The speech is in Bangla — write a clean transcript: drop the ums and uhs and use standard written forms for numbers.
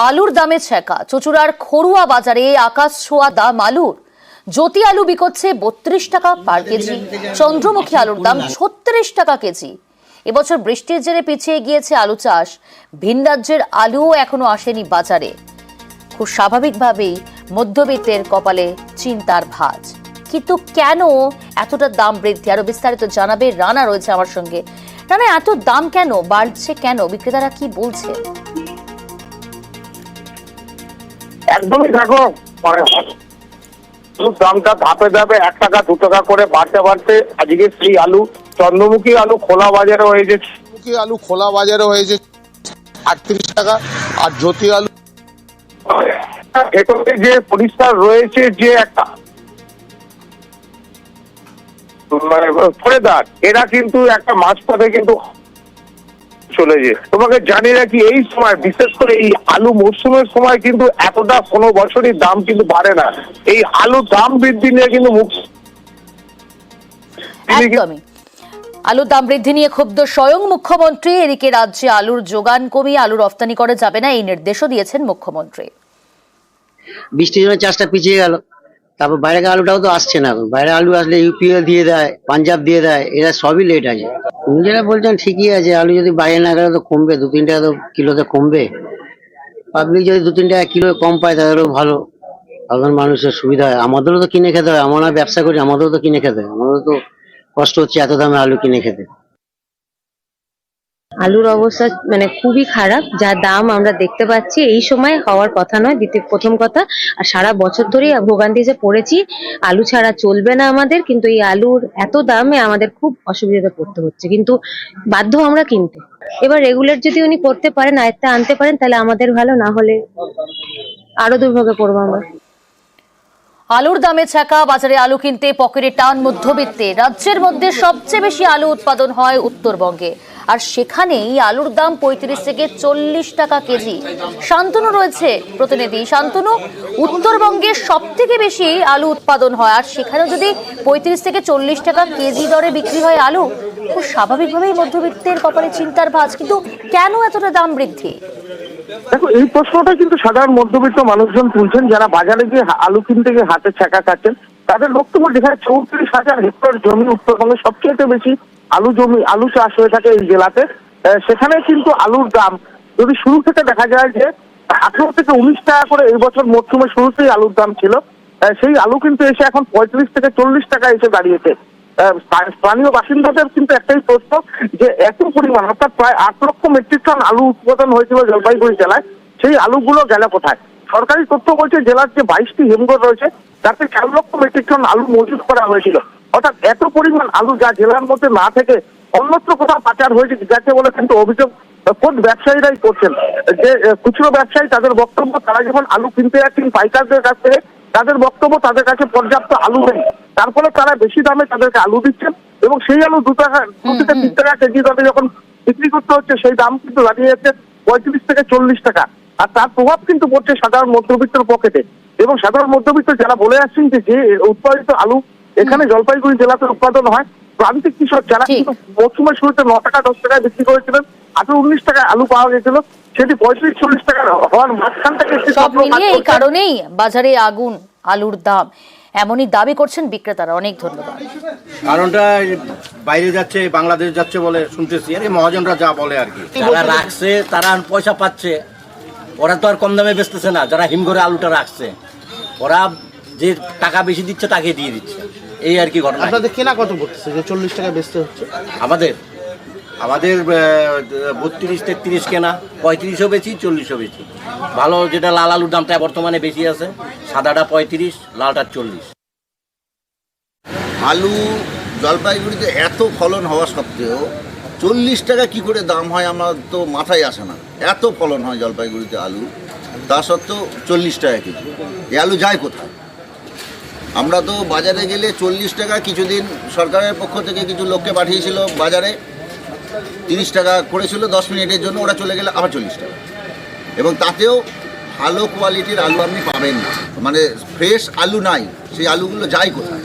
আলুর দামে ছ্যাঁকা। চুঁচুড়ার খড়ুয়া বাজারে আকাশ ছোঁয়া দাম আলুর। জ্যোতি আলু বিকোচ্ছে 32 টাকা পার কেজি। চন্দ্রমুখী আলুর দাম 36 টাকা কেজি। এবছর বৃষ্টির জেরে পিছিয়ে গিয়েছে আলু চাষ। ভিন রাজ্যের আলুও এখনো আসেনি বাজারে। খুব স্বাভাবিকভাবেই মধ্যবিত্তের কপালে চিন্তার ভাঁজ। কিন্তু কেন এতটা দাম বৃদ্ধি? আরো বিস্তারিত জানাবে রানা, রয়েছে আমার সঙ্গে। রানা, এত দাম কেন বাড়ছে? কেন বিক্রেতারা কি বলছে? একদমই দেখো, দামটা ধাপে ধাপে 1 টাকা 2 টাকা করে বাড়তে বাড়তে আজকে সেই আলু, চন্দ্রমুখী আলু খোলা বাজারে হয়েছে, আলু খোলা বাজারে হয়েছে 38 টাকা, আর জ্যোতি আলু ভেতরে যে পরিষ্কার রয়েছে যে একটা ফরেদার, এরা কিন্তু একটা মাঝপথে কিন্তু চলে যায়। তোমাকে জানি রাখি, এই সময় বিশেষ করে এই আলু মরশুমের সময় কিন্তু এতটা কোনো বছরই দাম কিন্তু বাড়ে না। এই আলু দাম বৃদ্ধি নিয়ে কিন্তু একদমই আলুর দাম বৃদ্ধি নিয়ে ক্ষুব্ধ স্বয়ং মুখ্যমন্ত্রী। এদিকে রাজ্যে আলুর যোগান কমিয়ে আলু রফতানি করা যাবে না, এই নির্দেশও দিয়েছেন মুখ্যমন্ত্রী। বৃষ্টির জন্য চাষটা পিছিয়ে গেল, তারপর বাইরে আলুটাও তো আসছে না। বাইরে আলু আসলে ইউপিএল দিয়ে দেয়, পাঞ্জাব দিয়ে দেয়, এরা সবই লেট আছে। নিজেরা বলছেন ঠিকই আছে, আলু যদি বাইরে না গেলে তো কমবে, 2-3 টাকা তো কিলোতে কমবে। পাবলিক যদি 2-3 টাকা কিলো কম পায় তাহলেও ভালো, সাধারণ মানুষের সুবিধা হয়। আমাদেরও তো কিনে খেতে হয়, আমরা ব্যবসা করি, আমাদেরও তো কিনে খেতে হয়। আমাদেরও তো কষ্ট হচ্ছে এত দামে আলু কিনে খেতে। আলুর অবস্থা খুবই খারাপ, যা দাম আমরা দেখতে পাচ্ছি এই সময় হওয়ার কথা নয়। প্রথম কথা, আর সারা বছর ধরেই ভোগান্তিতে পড়েছি। আলু ছাড়া চলবে না আমাদের, কিন্তু এই আলুর এত দামে আমাদের খুব অসুবিধাতে পড়তে হচ্ছে, কিন্তু বাধ্য আমরা কিনতে। এবার রেগুলার যদি উনি করতে পারেন, আয়ত্তে আনতে পারেন, তাহলে আমাদের ভালো, না হলে আরো দুর্ভোগে পড়বো আমরা। আলুর দামে ছ্যাঁকা। বাজারে আলু কিনতে পকেটে টান মধ্যবিত্তে। রাজ্যের মধ্যে সবচেয়ে বেশি আলু উৎপাদন হয় উত্তরবঙ্গে, আর সেখানেই আলুর দাম 35 থেকে 40 টাকা কেজি। শান্তনু রয়েছে প্রতিনিধি। শান্তনু, উত্তরবঙ্গে সব থেকে বেশি আলু উৎপাদন হয়, আর সেখানেও যদি 35 থেকে 40 টাকা কেজি দরে বিক্রি হয় আলু, খুব স্বাভাবিকভাবেই মধ্যবিত্তের কপালে চিন্তার ভাঁজ। কিন্তু কেন এতটা দাম বৃদ্ধি? দেখো, এই প্রশ্নটা কিন্তু সাধারণ মধ্যবিত্ত মানুষজন তুলছেন, যারা বাজারে গিয়ে আলু কিনতে গিয়ে হাতে ছ্যাঁকা খাচ্ছেন। তাদের বক্তব্য, যেখানে 34,000 হেক্টর জমি উত্তরবঙ্গে সবচেয়ে বেশি আলু চাষ হয়ে থাকে এই জেলাতে, সেখানে কিন্তু আলুর দাম যদি শুরু থেকে দেখা যায় যে 18 থেকে 19 টাকা করে এই বছর মরশুমের শুরুতেই আলুর দাম ছিল, সেই আলু কিন্তু এসে এখন 35 থেকে 40 টাকা এসে দাঁড়িয়েছে। স্থানীয় বাসিন্দাদের কিন্তু একটাই প্রশ্ন, যে এত পরিমাণ, অর্থাৎ প্রায় 8 লক্ষ মেট্রিক টন আলু উৎপাদন হয়েছিল জলপাইগুড়ি জেলায়, সেই আলুগুলো গেল কোথায়? সরকারি তথ্য বলছে জেলার যে 22টি হিমঘর রয়েছে তাতে 4 লক্ষ মেট্রিক টন আলু মজুত করা হয়েছিল। অর্থাৎ এত পরিমাণ আলু যা জেলার মধ্যে না থেকে অন্যত্র কোথাও পাচার হয়েছে যাচ্ছে বলে কিন্তু অভিযোগ খোদ ব্যবসায়ীরাই করছেন। যে খুচরো ব্যবসায়ী, তাদের বক্তব্য, তারা যখন আলু কিনতে যাচ্ছেন পাইকারদের কাছ থেকে, তাদের বক্তব্য তাদের কাছে পর্যাপ্ত আলু নেই, তার ফলে তারা বেশি দামে তাদেরকে আলু দিচ্ছেন, এবং সেই আলু 2 থেকে 3 টাকা কেজি দরে যখন বিক্রি করতে হচ্ছে, সেই দাম কিন্তু দাঁড়িয়ে যাচ্ছে 35 থেকে 40 টাকা। আর তার প্রভাব কিন্তু পড়ছে সাধারণ মধ্যবিত্তের পকেটে। এবং সাধারণ মধ্যবিত্ত যারা বলে আসছেন যে উৎপাদিত আলু এখানে জলপাইগুড়ি জেলাতে উৎপাদন হয়, প্রান্তিক কৃষক যারা কিন্তু মরশুমের শুরুতে 9 টাকা 10 টাকায় বিক্রি করেছিলেন, 18-19 টাকায় আলু পাওয়া গেছিল, সেটি 35-40 টাকা হওয়ার মাঝখান থেকে সব মিলিয়ে এই কারণেই বাজারে আগুন আলুর দাম, এমনই দাবি করছেন বিক্রেতারা। অনেক ধন্যবাদ। কারণটা বাইরে যাচ্ছে, বাংলাদেশ যাচ্ছে বলে শুনতেছি, আর এই মহাজনরা যা বলে আর কি। যারা রাখছে তারা পয়সা পাচ্ছে, ওরা তো আর কম দামে বেচতেছে না। যারা হিমঘরে আলুটা রাখছে, ওরা যে টাকা বেশি দিচ্ছে তাকে দিয়ে দিচ্ছে, এই আর কি ঘটনা। আপনাদের কেনা কত পড়তেছে যে 40 টাকা বেচতে হচ্ছে? আমাদের 32-33 কেনা, 35ও বেচি, 40ও বেচি। ভালো যেটা লাল আলুর দামটা বর্তমানে বেশি আছে, সাদাটা 35, লালটা 40। আলু জলপাইগুড়িতে এত ফলন হওয়া সত্ত্বেও 40 টাকা কি করে দাম হয় আমার তো মাথায় আসে না। এত ফলন হয় জলপাইগুড়িতে আলু, তা সত্ত্বেও 40 টাকা কেজি। এই আলু যায় কোথায়? আমরা তো বাজারে গেলে 40 টাকা, কিছুদিন সরকারের পক্ষ থেকে কিছু লোককে পাঠিয়েছিল বাজারে, 30 টাকা করেছিল 10 মিনিটের জন্য, ওরা চলে গেলে আবার 40 টাকা। এবং তাতেও ভালো কোয়ালিটির আলু আপনি পাবেন না, ফ্রেশ আলু নাই। সেই আলুগুলো যায় কোথায়?